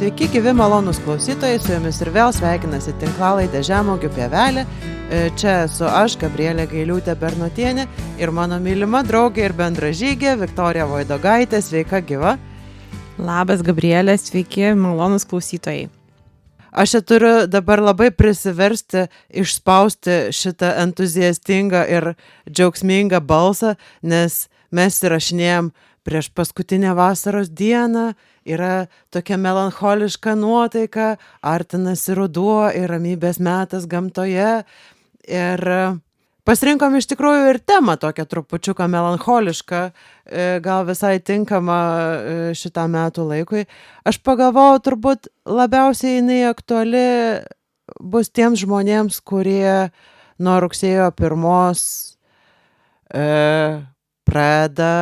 Sveiki, gyvi malonūs klausytojai, su jumis ir vėl sveikinasi tinklalaidė Žemuogių pievelė. Čia esu aš, Gabrielė Gailiūtė Bernotienė, ir mano mylima draugė ir bendražygė Viktorija Voidogaitė. Sveika, gyva. Labas, Gabrielė, sveiki, malonūs klausytojai. Aš čia turiu dabar labai prisiversti išspausti šitą entuziastingą ir džiaugsmingą balsą, nes mes įrašinėjom prieš paskutinę vasaros dieną, yra tokia melancholiška nuotaika, artinasi ruduo ir ramybės metas gamtoje. Ir pasirinkom iš tikrųjų ir temą tokią trupučiuką melancholišką, gal visai tinkamą šitą metų laikui. Aš pagalvojau, turbūt labiausiai jinai aktuali bus tiems žmonėms, kurie nuo rugsėjo 1 pradeda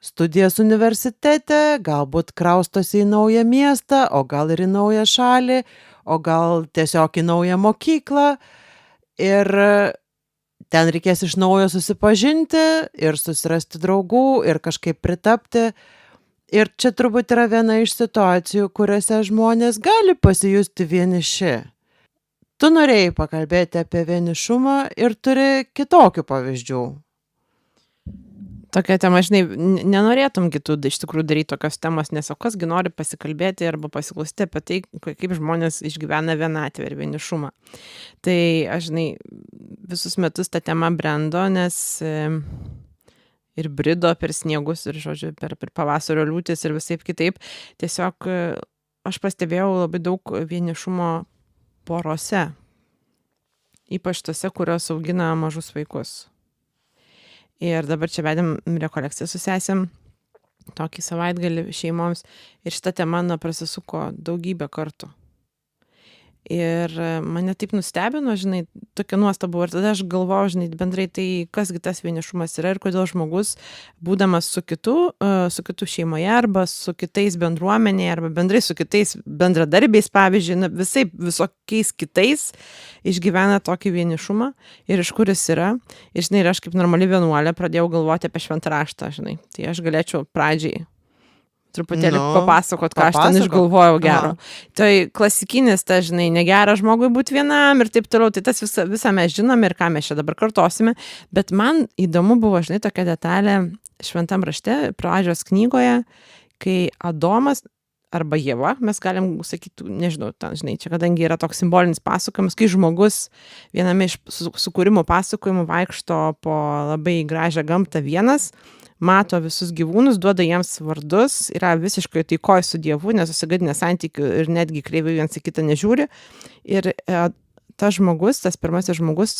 studijas universitete, galbūt kraustosi į naują miestą, o gal ir į naują šalį, o gal tiesiog į naują mokyklą. Ir ten reikės iš naujo susipažinti ir susirasti draugų ir kažkaip pritapti. Ir čia turbūt yra viena iš situacijų, kuriuose žmonės gali pasijusti vieniši. Tu norėjai pakalbėti apie vienišumą ir turi kitokių pavyzdžių. Tokia tema, žinai, nenorėtum kitų iš tikrųjų daryti tokios temos, nes o kasgi nori pasikalbėti arba pasiklausyti apie tai, kaip žmonės išgyvena vienatvę ir vienišumą. Tai aš, žinai, visus metus ta tema brendo, nes ir brido per sniegus ir, žodžiu, per pavasario liūtis ir visaip kitaip. Tiesiog aš pastebėjau labai daug vienišumo porose, ypač tose, kurios augina mažus vaikus. Ir dabar čia vedėm rekolekciją su sesėm, tokį savaitgalį šeimoms, ir šita tema prasisuko daugybę kartų. Ir mane taip nustebino, žinai, tokia nuostaba, ir tada aš galvojau, žinai, bendrai tai kasgi tas vienišumas yra ir kodėl žmogus, būdamas su kitu šeimoje arba su kitais bendruomenėje arba bendrai su kitais bendradarbiais, pavyzdžiui, visokiais kitais išgyvena tokį vienišumą ir iš kur jis yra. Ir, žinai, ir aš kaip normali vienuolė pradėjau galvoti apie šventą raštą, žinai. Tai aš galėčiau pradžiai truputėlį papasakot, ką aš ten išgalvojau gero. Tai klasikinis, ta, žinai, negera žmogui būti vienam ir taip toliau, tai tas visą mes žinome ir ką mes čia dabar kartosime, bet man įdomu buvo, žinai, tokia detalė šventam rašte, Pradžios knygoje, kai Adomas arba Ieva, mes galim sakyti, nežinau, ten, žinai, čia kadangi yra toks simbolinis pasakojimas, kai žmogus viename iš sukūrimo pasakojimų vaikšto po labai gražią gamtą vienas, mato visus gyvūnus, duoda jiems vardus, yra visiškai taikoj su Dievu, nesusigadinę santykių ir netgi kreiviai viens į kitą nežiūri. Ir tas žmogus, tas pirmasis žmogus,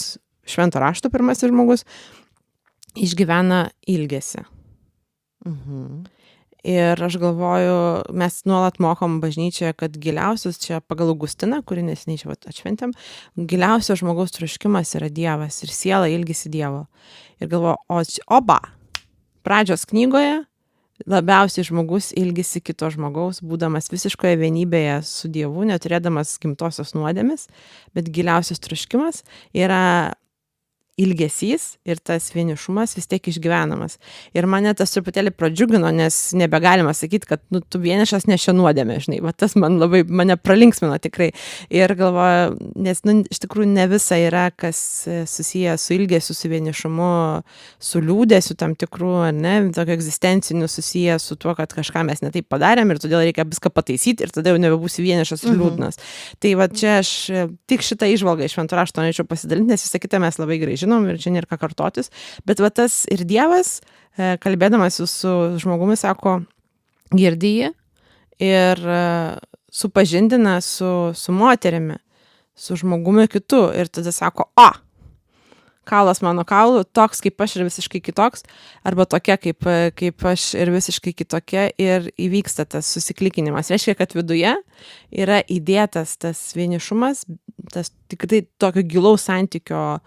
švento rašto pirmasis žmogus, išgyvena ilgesį. Ir aš galvoju, mes nuolat mokom bažnyčioje, kad giliausias, čia pagal Augustiną, kurį neseniai čia atšventėm, giliausias žmogaus troškimas yra Dievas ir siela ilgisi Dievo. Ir galvoju, Pradžios knygoje labiausiai žmogus ilgisi kito žmogaus, būdamas visiškoje vienybėje su Dievu, neturėdamas gimtosios nuodėmės, bet giliausias troškimas yra ilgesys ir tas vienišumas vis tiek išgyvenamas. Ir mane tas truputėlį pradžiugino, nes nebegalima sakyti, kad tu vienišas nešia nuodėmę, žinai. Va, tas mane pralinksmino tikrai. Ir galvoju, nes iš tikrųjų ne visa yra, kas susiję su ilgesiu, su vienišumu, su liūdėsiu tam tikrų, ar ne, tokio egzistenciniu susiję su tuo, kad kažką mes ne taip padarėm ir todėl reikia viską pataisyti ir tada jau nebebūsi vienišas ir liūdnas. Tai va čia aš tik šitą įžvalgą iš švento rašto norėčiau pasidalinti, nes visą kitą mes labai gerai žinom ir čia nėra ką kartotis, bet va tas ir Dievas, kalbėdamas su žmogumi, sako, girdi jį ir supažindina su moterimi, su žmogumi kitu ir tada sako, kaulas mano kaulų, toks kaip aš ir visiškai kitoks, arba tokia kaip aš ir visiškai kitokia, ir įvyksta tas susiklikinimas. Reiškia, kad viduje yra įdėtas tas vienišumas, tas tikrai tokio gilaus santykio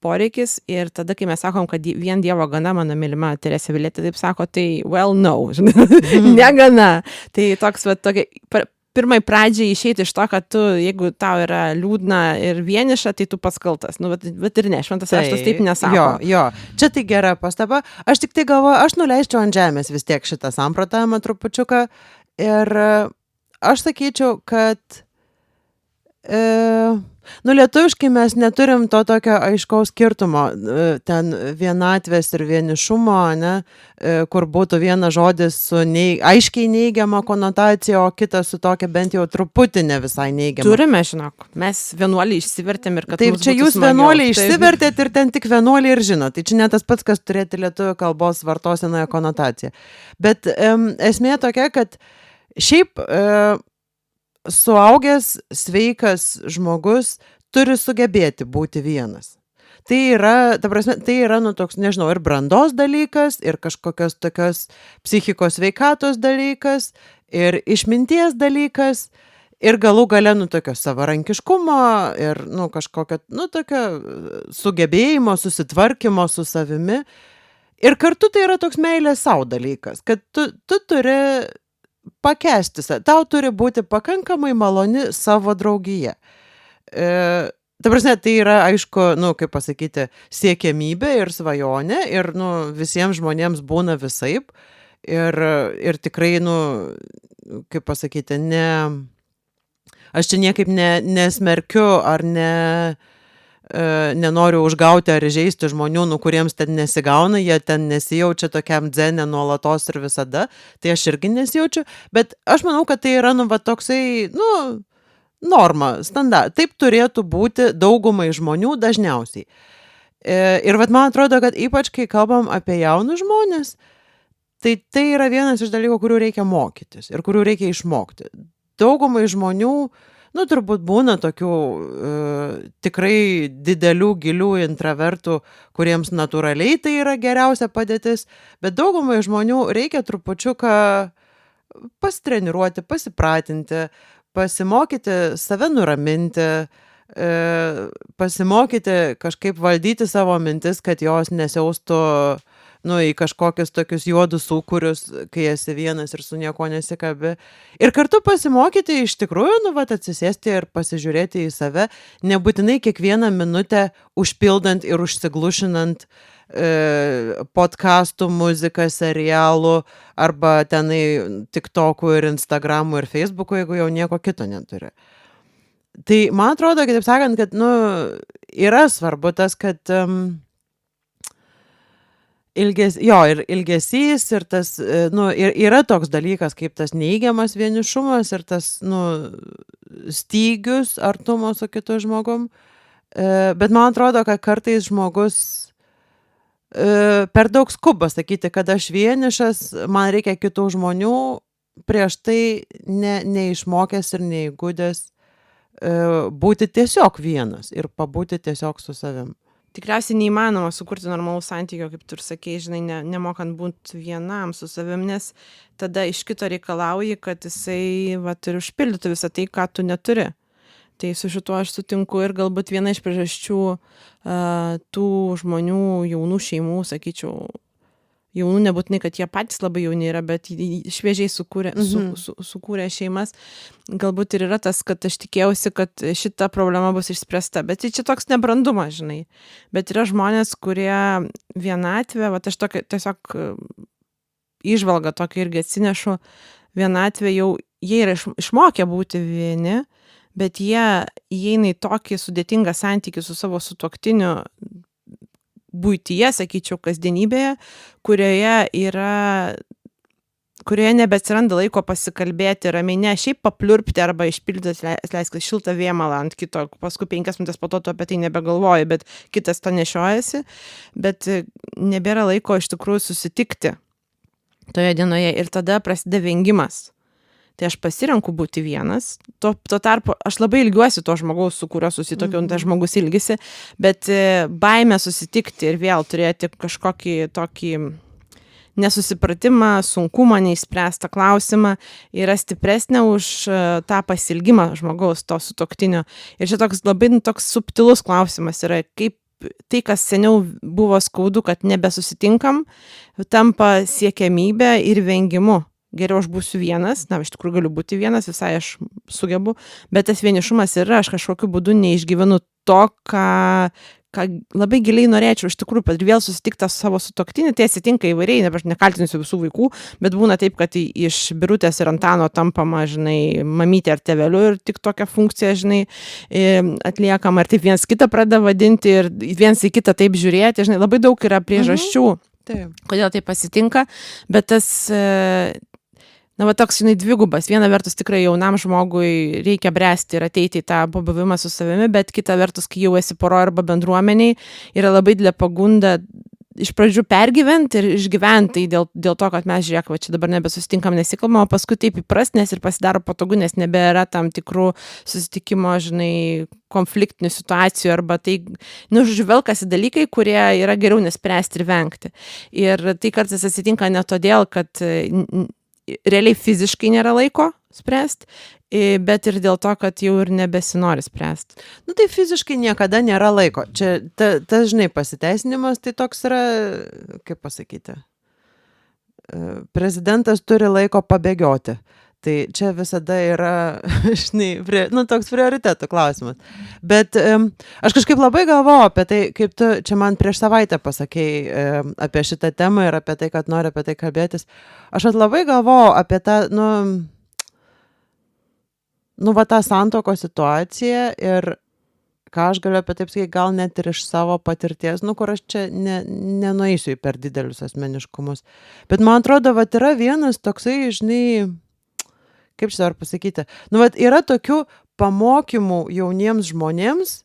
poreikis, ir tada, kai mes sakom, kad vien Dievo gana, mano mylima Teresė Avilietė taip sako, tai no, negana. Tai toks, va, tokia pirmai pradžiai išeiti iš to, kad tu, jeigu tau yra liūdna ir vieniša, tai tu pats kaltas. Bet ir ne, šventas raštas taip nesako. Jo, čia tai gera pastaba. Aš tik tai galvoju, aš nuleisčiau ant žemės vis tiek šitą samprotavimą trupučiuką ir aš sakyčiau, kad lietuviškai mes neturim to tokio aiškaus skirtumo, ten vienatvės ir vienišumo, ne, kur būtų vienas žodis su aiškiai neigiama konotacija, o kitas su tokia bent jau truputį ne visai neigiama. Turime, žinok, mes vienuoliai išsivertėm ir kad Taip, mums čia būtų jūs smagiau. vienuoliai Taip. išsivertėt ir ten tik vienuoliai ir žino. Tai čia ne tas pats, kas turėti lietuvių kalbos vartosenoje konotaciją. Bet esmė tokia, kad šiaip suaugęs, sveikas žmogus turi sugebėti būti vienas. Tai yra, toks, nežinau, ir brandos dalykas, ir kažkokios tokios psichikos sveikatos dalykas, ir išminties dalykas, ir galų gale, tokio savarankiškumo, ir, kažkokio, tokio sugebėjimo, susitvarkymo su savimi. Ir kartu tai yra toks meilės savo dalykas, kad tu turi pakęsti, tau turi būti pakankamai maloni savo draugija. Tai yra, aišku, kaip pasakyti, siekiamybė ir svajonė ir, visiems žmonėms būna visaip ir tikrai, kaip pasakyti, aš čia niekaip nesmerkiu ar nenoriu užgauti ar įžeisti žmonių, kuriems ten nesigauna, jie ten nesijaučia tokiam dzene nuolatos ir visada, tai aš irgi nesijaučiu, bet aš manau, kad tai yra, toksai, norma, standart. Taip turėtų būti daugumai žmonių dažniausiai. Ir man atrodo, kad ypač kai kalbam apie jaunus žmonės, tai yra vienas iš dalykų, kurių reikia mokytis ir kurių reikia išmokti. Daugumai žmonių turbūt būna tokių tikrai didelių, gilių intravertų, kuriems natūraliai tai yra geriausia padėtis, bet daugumai žmonių reikia trupučiuką pasitreniruoti, pasipratinti, pasimokyti save nuraminti, pasimokyti kažkaip valdyti savo mintis, kad jos nesiaustų į kažkokius tokius juodus sūkurius, kai esi vienas ir su nieko nesikabi. Ir kartu pasimokyti iš tikrųjų, atsisėsti ir pasižiūrėti į save, nebūtinai kiekvieną minutę užpildant ir užsiglušinant podcastų, muziką, serialų arba tenai TikTokų ir Instagramų ir Facebookų, jeigu jau nieko kito neturi. Tai man atrodo, kitaip sakant, kad yra svarbu tas, kad ir ilgesys, ir tas, yra toks dalykas kaip tas neigiamas vienišumas ir tas, stygius artumo su kitu žmogum. Bet man atrodo, kad kartais žmogus per daug skuba sakyti, kad aš vienišas, man reikia kitų žmonių, prieš tai neišmokęs ir neįgudęs būti tiesiog vienas ir pabūti tiesiog su savim. Tikriausiai neįmanoma sukurti normalų santykio, kaip tu ir sakei, žinai, nemokant būti vienam su savim, nes tada iš kito reikalauji, kad jisai ir užpildytų visą tai, ką tu neturi. Tai su šituo aš sutinku ir galbūt viena iš priežasčių tų žmonių, jaunų šeimų, sakyčiau, jaunų nebūtinai, kad jie patys labai jauni yra, bet šviežiai sukūrė šeimas. Galbūt ir yra tas, kad aš tikėjausi, kad šita problema bus išspręsta, bet čia toks nebrandumas, žinai. Bet yra žmonės, kurie vienatvę, aš tokia tiesiog įžvalgą tokia irgi atsinešu, vienatvę jau, jie yra išmokę būti vieni, bet jie įeina į tokį sudėtingą santykį su savo sutuoktiniu buityje, sakyčiau, kasdienybėje, kurioje nebeatsiranda laiko pasikalbėti ramiai, ne šiaip papliurpti arba išpildyti, leisk šiltą vėmalą ant kito, paskui 5 minutės po to tu apie tai nebegalvoji, bet kitas to nešiojasi, bet nebėra laiko iš tikrųjų susitikti toje dienoje ir tada prasideda vengimas. Tai aš pasirenku būti vienas, tuo tarpu aš labai ilgiuosi to žmogaus, su kuriuo susitokiau, tas žmogus ilgisi, bet baimė susitikti ir vėl turėti kažkokį tokį nesusipratimą, sunkumą, neišspręstą klausimą yra stipresnė už tą pasilgimą žmogaus, to sutuoktinio. Ir čia toks labai toks subtilus klausimas yra, kaip tai, kas seniau buvo skaudu, kad nebesusitinkam, tampa siekiamybė ir vengimu. Geriau aš būsiu vienas, iš tikrųjų galiu būti vienas, visai aš sugebu, bet tas vienišumas yra, aš kažkokiu būdu neišgyvenu to, ką labai giliai norėčiau iš tikrųjų ir vėl susitikti su savo sutuoktinį, tai atsitinka įvairiai, aš nekaltinsiu visų vaikų, bet būna taip, kad iš Birutės ir Antano tampama, žinai, mamytė ar tėveliu ir tik tokia funkcija, žinai, atliekama, ir taip vienas kitą pradeda vadinti ir vienas į kitą taip žiūrėti, žinai, labai daug yra priežasčių, kodėl tai pasitinka, bet tas na, va toks, žinai, dvigubas. Viena vertus tikrai jaunam žmogui reikia bręsti ir ateiti į tą pabuvimą su savimi, bet kita vertus, kai jau esi poroje arba bendruomeniai, yra labai didelė pagunda iš pradžių pergyventi ir išgyventi dėl to, kad mes, žiūrėk, va, čia dabar nebesusitinkam, nesikalbam, o paskui taip įprast, nes ir pasidaro patogu, nes nebėra tam tikrų susitikimo, žinai, konfliktinių situacijų arba tai, nu, žodžiu, velkasi dalykai, kurie yra geriau nespręsti ir vengti. Ir tai kartais atsitinka ne todėl, kad realiai fiziškai nėra laiko spręsti, bet ir dėl to, kad jau ir nebesinori spręsti. Nu tai fiziškai niekada nėra laiko. Čia, tas, žinai, pasiteisinimas, tai toks yra, kaip pasakyti, prezidentas turi laiko pabėgioti. Tai čia visada yra, žinai, toks prioritetų klausimas. Bet aš kažkaip labai galvojau apie tai, kaip tu čia man prieš savaitę pasakei apie šitą temą ir apie tai, kad nori apie tai kalbėtis. Aš labai galvojau apie tą, va tą santuokos situaciją ir ką aš galiu apie taip sakyti, gal net ir iš savo patirties, kur aš čia nenueisiu į per didelius asmeniškumus. Bet man atrodo, va yra vienas toksai, žinai, kaip čia dabar pasakyti, yra tokių pamokymų jauniems žmonėms,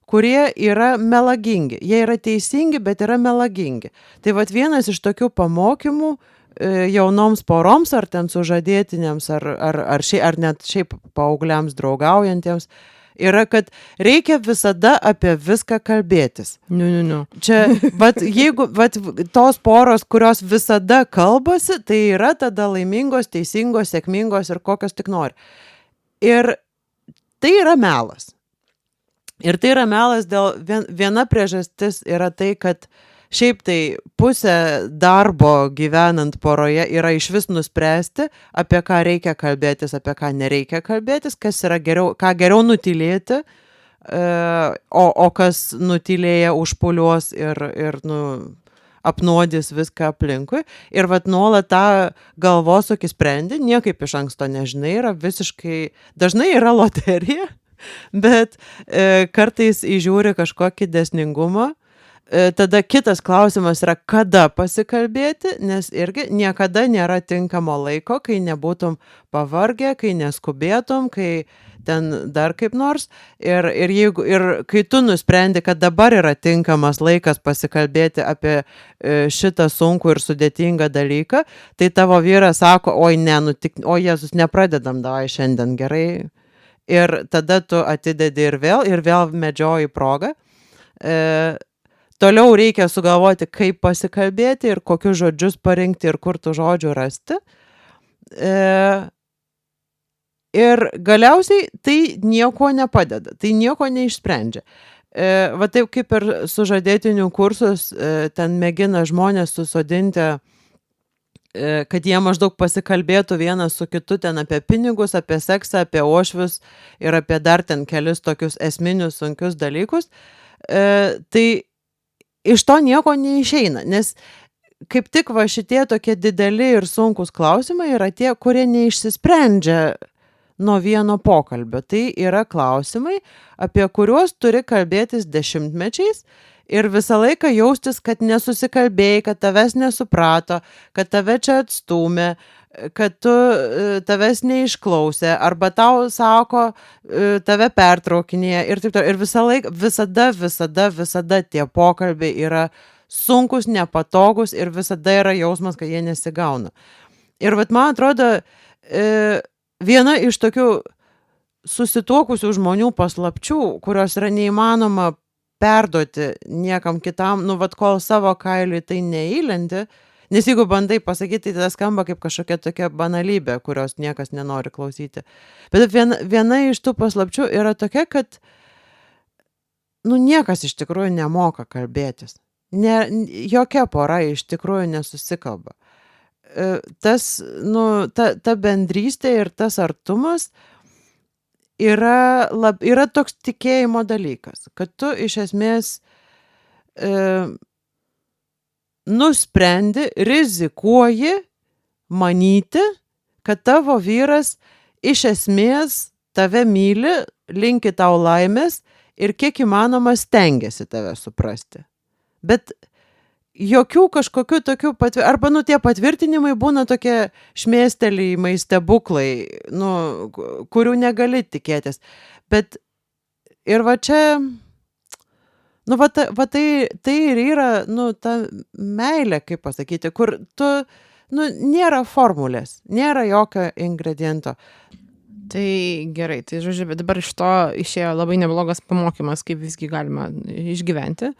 kurie yra melagingi. Jie yra teisingi, bet yra melagingi. Tai vienas iš tokių pamokymų jaunoms poroms, ar ten sužadėtiniams, ar net šiaip paaugliams draugaujantiems, yra, kad reikia visada apie viską kalbėtis. Čia, jeigu tos poros, kurios visada kalbasi, tai yra tada laimingos, teisingos, sėkmingos ir kokios tik nori. Ir tai yra melas. Ir tai yra melas dėl viena priežastis yra tai, kad šiaip tai pusė darbo gyvenant poroje yra išvis nuspręsti, apie ką reikia kalbėtis, apie ką nereikia kalbėtis, kas yra geriau, ką geriau nutylėti, o kas nutylėja užpuliuos ir apnuodys viską aplinkui. Ir nuolat tą galvosūkį sprendi, niekaip iš anksto nežinai, yra visiškai, dažnai yra loterija, bet kartais įžiūri kažkokį dėsningumą. Tada kitas klausimas yra, kada pasikalbėti, nes irgi niekada nėra tinkamo laiko, kai nebūtum pavargę, kai neskubėtum, kai ten dar kaip nors. Ir kai tu nusprendi, kad dabar yra tinkamas laikas pasikalbėti apie šitą sunkų ir sudėtingą dalyką, tai tavo vyras sako, oi ne, o Jėzus, nepradedam davai šiandien, gerai. Ir tada tu atidedi ir vėl medžioji progą. Toliau reikia sugalvoti, kaip pasikalbėti ir kokius žodžius parinkti ir kur tų žodžių rasti. Ir galiausiai tai nieko nepadeda, tai nieko neišsprendžia. Taip kaip ir sužadėtinių kursus, ten mėgina žmonės susodinti, kad jie maždaug pasikalbėtų vienas su kitu ten apie pinigus, apie seksą, apie uošvius ir apie dar ten kelis tokius esminius sunkius dalykus. Tai iš to nieko neišeina, nes kaip tik šitie tokie dideli ir sunkus klausimai yra tie, kurie neišsisprendžia nuo vieno pokalbio. Tai yra klausimai, apie kuriuos turi kalbėtis dešimtmečiais ir visą laiką jaustis, kad nesusikalbėjai, kad tavęs nesuprato, kad tave čia atstūmė, kad tavęs neišklausė, arba tau sako, tave pertraukinėja ir taip toliau. Ir visada tie pokalbiai yra sunkus, nepatogus ir visada yra jausmas, kad jie nesigauna. Ir man atrodo, viena iš tokių susituokusių žmonių paslapčių, kurios yra neįmanoma perduoti niekam kitam, kol savo kailiui tai neįlendi, nes jeigu bandai pasakyti, tai skamba kaip kažkokia tokia banalybė, kurios niekas nenori klausyti. Bet viena iš tų paslapčių yra tokia, kad niekas iš tikrųjų nemoka kalbėtis. Jokia pora iš tikrųjų nesusikalba. Ta bendrystė ir tas artumas yra toks tikėjimo dalykas, kad tu iš esmės nusprendi, rizikuoji manyti, kad tavo vyras iš esmės tave myli, linki tau laimės ir kiek įmanoma stengiasi tave suprasti. Bet jokių kažkokių tokių arba tie patvirtinimai būna tokie šmėstelėjimai, stebuklai, kurių negali tikėtis. Bet ir va čia, tai ir yra, ta meilė, kaip pasakyti, kur tu, nėra formulės, nėra jokio ingrediento. Tai gerai, tai žodžiu, bet dabar iš to išėjo labai neblogas pamokymas, kaip visgi galima išgyventi.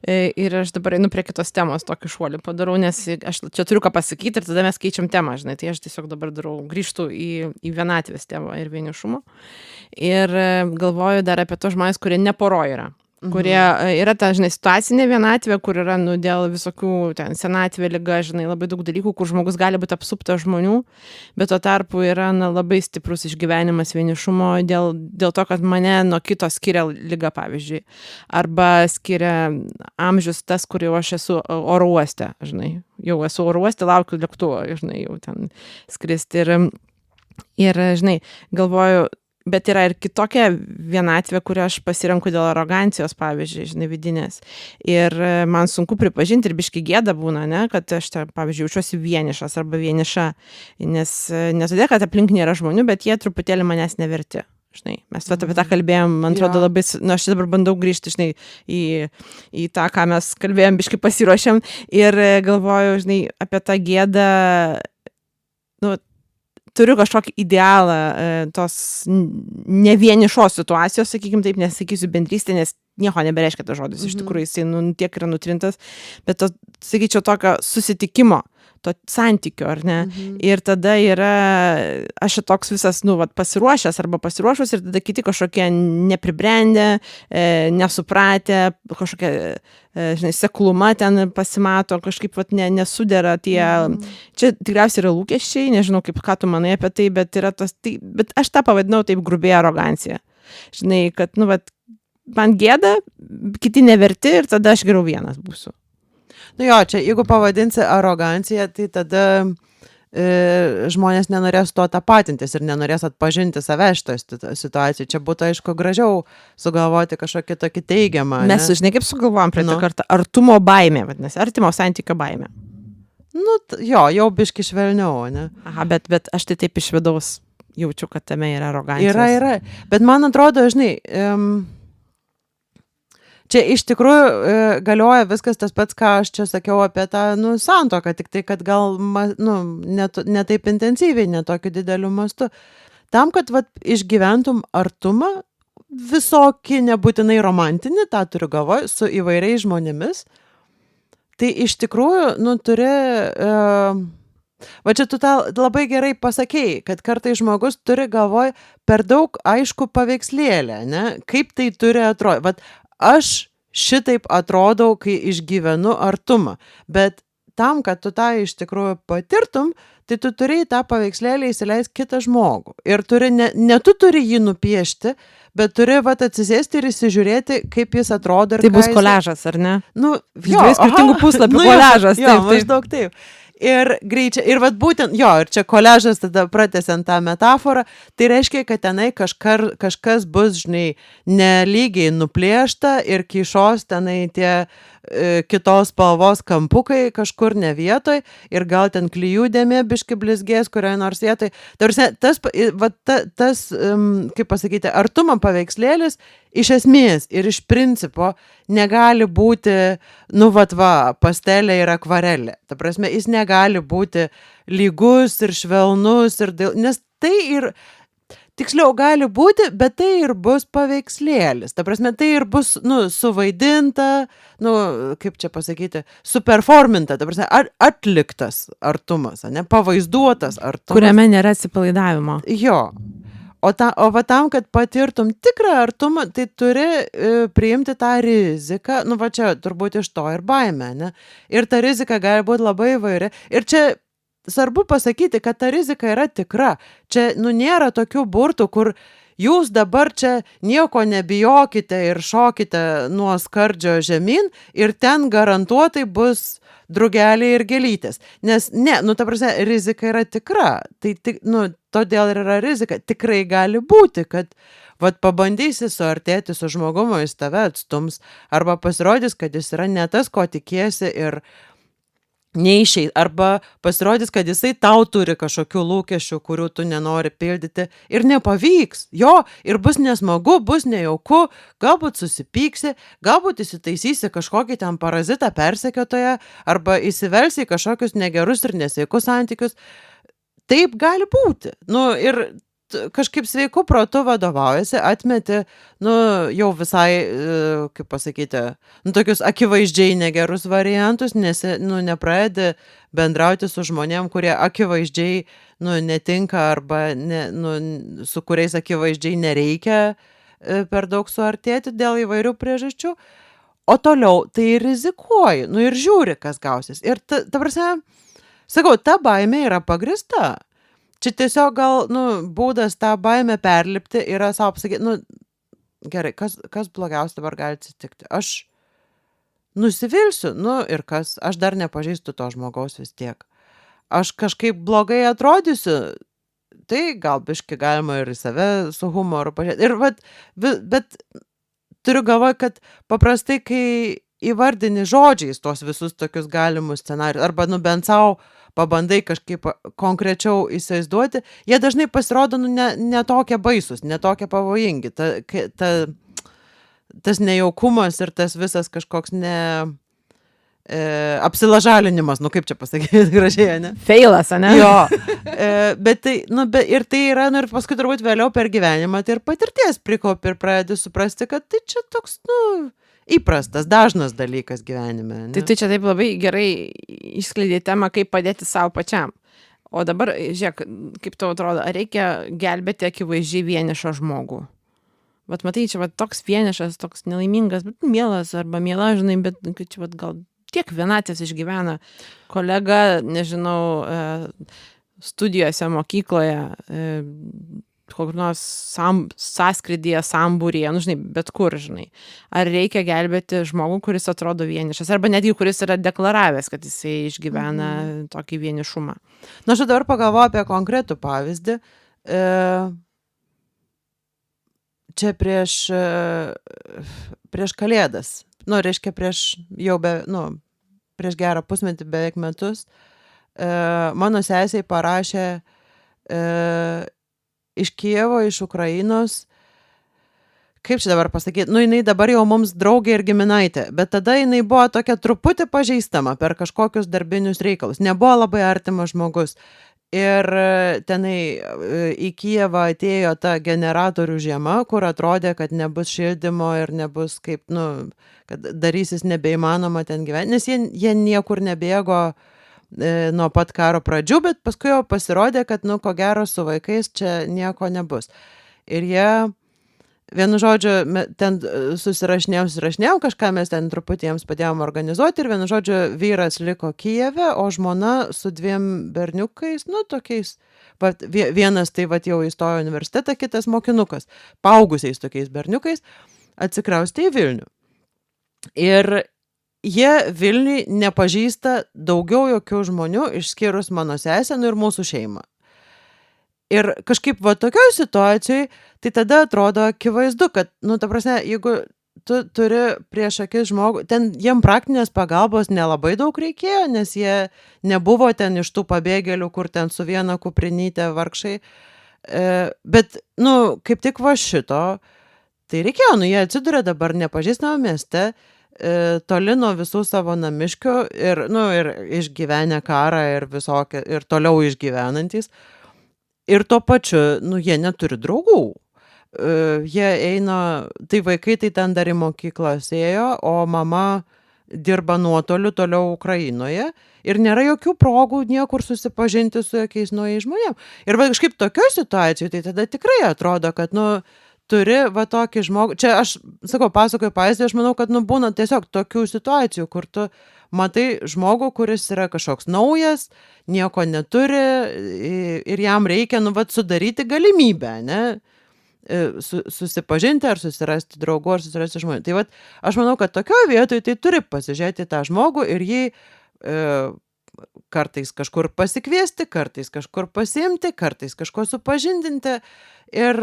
Ir aš dabar einu prie kitos temos, tokį šuolį padarau, nes aš čia turiu ką pasakyti ir tada mes keičiam temą, žinai, tai aš tiesiog dabar grįžtu į vienatvės temą ir vienišumą. Ir galvoju dar apie tos žmonės, kurie ne poroj yra. Kurie yra ta, žinai, situacinė vienatvė, kur yra, dėl visokių ten senatvė, liga, žinai, labai daug dalykų, kur žmogus gali būti apsuptas žmonių, bet tuo tarpu yra labai stiprus išgyvenimas vienišumo dėl to, kad mane nuo kito skiria liga, pavyzdžiui, arba skiria amžius tas, kur jau aš esu oro uoste, žinai, jau esu oro uoste, laukiu lėktuvo, žinai, jau ten skristi ir žinai, galvoju, bet yra ir kitokia vienatvė, kurią aš pasirenku dėl arogancijos, pavyzdžiui, žinai, vidinės. Ir man sunku pripažinti ir biški gėda būna, ne, kad aš, pavyzdžiui, jaučiuosi vienišas arba vieniša, nes netodėl, kad aplink nėra žmonių, bet jie truputėlį manęs neverti. Žinai, mes apie tą kalbėjom, man atrodo labai, aš dabar bandau grįžti, žinai, į tą, ką mes kalbėjom, biški pasiruošėm ir galvoju, žinai, apie tą gėdą, turiu kažkokį idealą tos nevienišos situacijos, sakykim taip, nesakysiu bendrystė, nes nieko nebereiškia tas žodis, iš tikrųjų jisai tiek yra nutrintas, bet to, sakyčiau, tokio susitikimo, to santykio, ar ne? Ir tada yra, aš toks visas, pasiruošęs arba pasiruošus ir tada kiti kažkokie nepribrendę, nesupratę, kažkokie, žinai, sekluma ten pasimato, kažkaip nesudera tie, čia tikriausiai yra lūkesčiai, nežinau, ką tu manai apie tai, bet yra tas, bet aš tą pavadinau taip grubiai arogancija. Žinai, kad, man gėda, kiti neverti ir tada aš geriau vienas būsiu. Čia, jeigu pavadinsi arogancija, tai tada žmonės nenorės to tapatintis ir nenorės atpažinti save šitoje situacijoje. Čia būtų, aišku, gražiau sugalvoti kažkokį tokį teigiamą. Mes, žinai, kaip sugalvojom prie tą kartą, artumo baimė, vadinasi, artimo santykio baimė. Jau biški švelniau, ne? Aha, bet aš tai taip iš vidaus jaučiu, kad tame yra arogancijos. Yra. Bet man atrodo, žinai, čia iš tikrųjų galioja viskas tas pats, ką aš čia sakiau apie tą, santuoką, tik tai, kad gal, ne taip intensyviai, ne tokiu dideliu mastu. Tam, kad išgyventum artumą, visokį nebūtinai romantinį, tą turiu galvoj, su įvairiais žmonėmis, tai iš tikrųjų, turi... Va čia tu tą labai gerai pasakei, kad kartais žmogus turi galvoj per daug aišku paveikslėlę, ne? Kaip tai turi atrodyti. Aš šitaip atrodau, kai išgyvenu artumą, bet tam, kad tu tą iš tikrųjų patirtum, tai tu turi tą paveikslėlį įsileisti kitą žmogų. Ir ne tu turi jį nupiešti, bet turi atsisėsti ir įsižiūrėti, kaip jis atrodo. Tai bus koliažas, ar ne? Dviejų skirtingų puslapių koliažas. Maždaug taip. Ir greičiai, ir būtent, ir čia koliažas, tada pratęsiant tą metaforą, tai reiškia, kad tenai kažkas bus, žinai, nelygiai nuplėšta ir kyšos tenai tie kitos spalvos kampukai kažkur ne vietoj ir gal ten klijų dėmė biški blizgės kurioje nors vietoj. Tas, kaip pasakyti, artumo paveikslėlis iš esmės ir iš principo negali būti, pastelė ir akvarelė. Ta prasme, jis negali būti lygus ir švelnus, nes tai ir... Tiksliau gali būti, bet tai ir bus paveikslėlis. Ta prasme, tai ir bus, suvaidinta, kaip čia pasakyti, superforminta, ta prasme, atliktas artumas, ne, pavaizduotas artumas. Kuriame nėra atsipalaidavimo. Jo. O tam, kad patirtum tikrą artumą, tai turi priimti tą riziką, čia turbūt iš to ir baimė, ne? Ir ta rizika gali būti labai įvairi. Ir čia svarbu pasakyti, kad ta rizika yra tikra. Čia, nėra tokių burtų, kur jūs dabar čia nieko nebijokite ir šokite nuo skardžio žemyn ir ten garantuotai bus drugeliai ir gėlytės. Nes ne, ta prasme, rizika yra tikra. Tai todėl ir yra rizika. Tikrai gali būti, kad pabandysi suartėti su žmogumu, jis tave atstums, arba pasirodys, kad jis yra ne tas, ko tikiesi ir neišei, arba pasirodys, kad jisai tau turi kažkokių lūkesčių, kurių tu nenori pildyti ir nepavyks. Jo, ir bus nesmagu, bus nejauku, galbūt susipyksi, galbūt įsitaisysi kažkokį ten parazitą persekiotoją, arba įsivelsi į kažkokius negerus ir nesveikus santykius. Taip gali būti. Ir kažkaip sveiku protu vadovaujasi, atmeti, jau visai, kaip pasakyti, tokius akivaizdžiai negerus variantus, nes, nepradedi bendrauti su žmonėm, kurie akivaizdžiai, netinka arba su kuriais akivaizdžiai nereikia per daug suartėti dėl įvairių priežasčių, o toliau tai rizikuoji, ir žiūri, kas gausis. Ir ta prasme, sakau, ta baimė yra pagrįsta. Čia tiesiog gal, būdas tą baimę perlipti yra savo pasakyti, gerai, kas blogiausia dabar gali atsitikti? Aš nusivilsiu, ir kas? Aš dar nepažįstu to žmogaus vis tiek. Aš kažkaip blogai atrodysiu, tai gal biški galima ir į save su humoru pažiūrėti. Ir bet turiu galvoje, kad paprastai, kai įvardini žodžiais tos visus tokius galimus scenarius, arba bent savo pabandai kažkaip konkrečiau įsivaizduoti, jie dažnai pasirodo ne tokie baisus, ne tokie pavojingi. Tas nejaukumas ir tas visas kažkoks apsilažalinimas, kaip čia pasakyti gražiai, ne? Feilas, ane? Jo, bet tai, ir tai yra, ir paskui turbūt vėliau per gyvenimą, tai ir patirties prikaupi ir pradedi suprasti, kad tai čia toks, įprastas, dažnas dalykas gyvenime. Ne? Tai čia taip labai gerai išskleidė temą, kaip padėti savo pačiam. O dabar, žiūrėk, kaip tau atrodo, ar reikia gelbėti akivaizdžiai vienišą žmogų? Matai, čia toks vienišas, toks nelaimingas, bet mielas arba miela, žinai, bet čia gal tiek vienatės išgyvena. Kolega, nežinau, studijose, mokykloje, kokiu nors sąskrydyje, sambūryje, žinai, bet kur, žinai. Ar reikia gelbėti žmogų, kuris atrodo vienišas, arba netgi kuris yra deklaravęs, kad jisai išgyvena tokį vienišumą. Aš dabar pagalvoju apie konkretų pavyzdį. Čia prieš Kalėdas, reiškia prieš gerą pusmetį, beveik metus, mano sesiai parašė iš Kijevo, iš Ukrainos, kaip čia dabar pasakyti, jinai dabar jau mums draugė ir giminaitė, bet tada jinai buvo tokia truputį pažeistama per kažkokius darbinius reikalus, nebuvo labai artimas žmogus. Ir tenai į Kijevą atėjo ta generatorių žiema, kur atrodė, kad nebus šildymo ir nebus kaip, kad darysis nebeįmanoma ten gyventi, nes jie niekur nebėgo nuo pat karo pradžių, bet paskui jau pasirodė, kad, ko gero su vaikais čia nieko nebus. Ir jie, vienu žodžiu, ten susirašinėjom, kažką mes ten truputį jiems padėjom organizuoti ir vienu žodžiu vyras liko Kijeve, o žmona su 2 berniukais, tokiais, vienas tai jau įstojo į universitetą, kitas mokinukas, paaugusiais tokiais berniukais, atsikraustė į Vilnių. Ir jie Vilniui nepažįsta daugiau jokių žmonių, išskyrus mano sesę, ir mūsų šeimą. Ir kažkaip tokioj situacijai, tai tada atrodo akivaizdu, kad, ta prasme, jeigu tu turi prieš akis žmogų, ten jiem praktinės pagalbos nelabai daug reikėjo, nes jie nebuvo ten iš tų pabėgėlių, kur ten su viena kuprinytė vargšai, bet, kaip tik šito, tai reikėjo, jie atsiduria dabar nepažįstame mieste, toli nuo visų savo namiškių ir išgyvenę karą ir visokie, ir toliau išgyvenantys. Ir tuo pačiu, jie neturi draugų. Jie eina, tai vaikai tai ten dar į mokyklas ėjo, o mama dirba nuotoliu toliau Ukrainoje ir nėra jokių progų niekur susipažinti su jokiais naujais žmonėm. Ir kažkaip tokioj situacijoj, tai tada tikrai atrodo, kad, turi tokį žmogų, čia aš, pasakoju pavyzdį, aš manau, kad, būna tiesiog tokių situacijų, kur tu matai žmogų, kuris yra kažkoks naujas, nieko neturi ir jam reikia, sudaryti galimybę, ne? susipažinti ar susirasti draugų ar susirasti žmonių. Tai vat, aš manau, kad tokioje vietoje tai turi pasižiūrėti tą žmogų ir jį kartais kažkur pasikviesti, kartais kažkur pasiimti, kartais kažko supažindinti. Ir,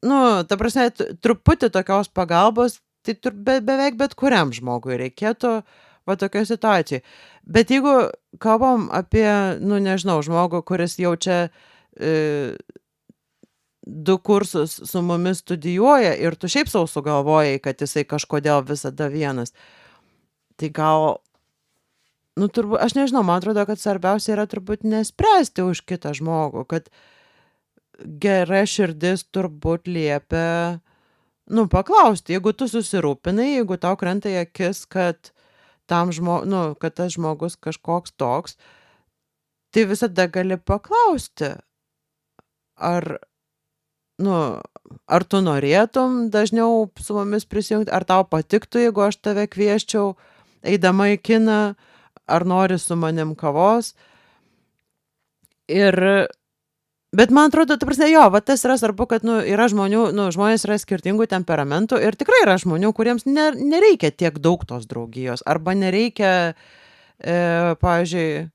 ta prasme, truputį tokios pagalbos, tai beveik bet kuriam žmogui reikėtų va tokioje situacijoje. Bet jeigu kalbam apie, nežinau, žmogų, kuris jau čia 2 kursus su mumis studijuoja ir tu šiaip sau sugalvojai, kad jisai kažkodėl visada vienas, tai gal, turbūt, aš nežinau, man atrodo, kad svarbiausia yra turbūt nespręsti už kitą žmogų, kad gera širdis turbūt liepia, paklausti, jeigu tu susirūpinai, jeigu tau krenta į akis, kad kad tas žmogus kažkoks toks, tai visada gali paklausti, ar tu norėtum dažniau su mumis prisijungti, ar tau patiktų, jeigu aš tave kvieščiau eidama į kiną, ar nori su manim kavos. Bet man atrodo, ta prasme, va tas yra svarbu, kad yra žmonių, žmonės yra skirtingų temperamentų ir tikrai yra žmonių, kuriems nereikia tiek daug tos draugijos, arba nereikia, pavyzdžiui,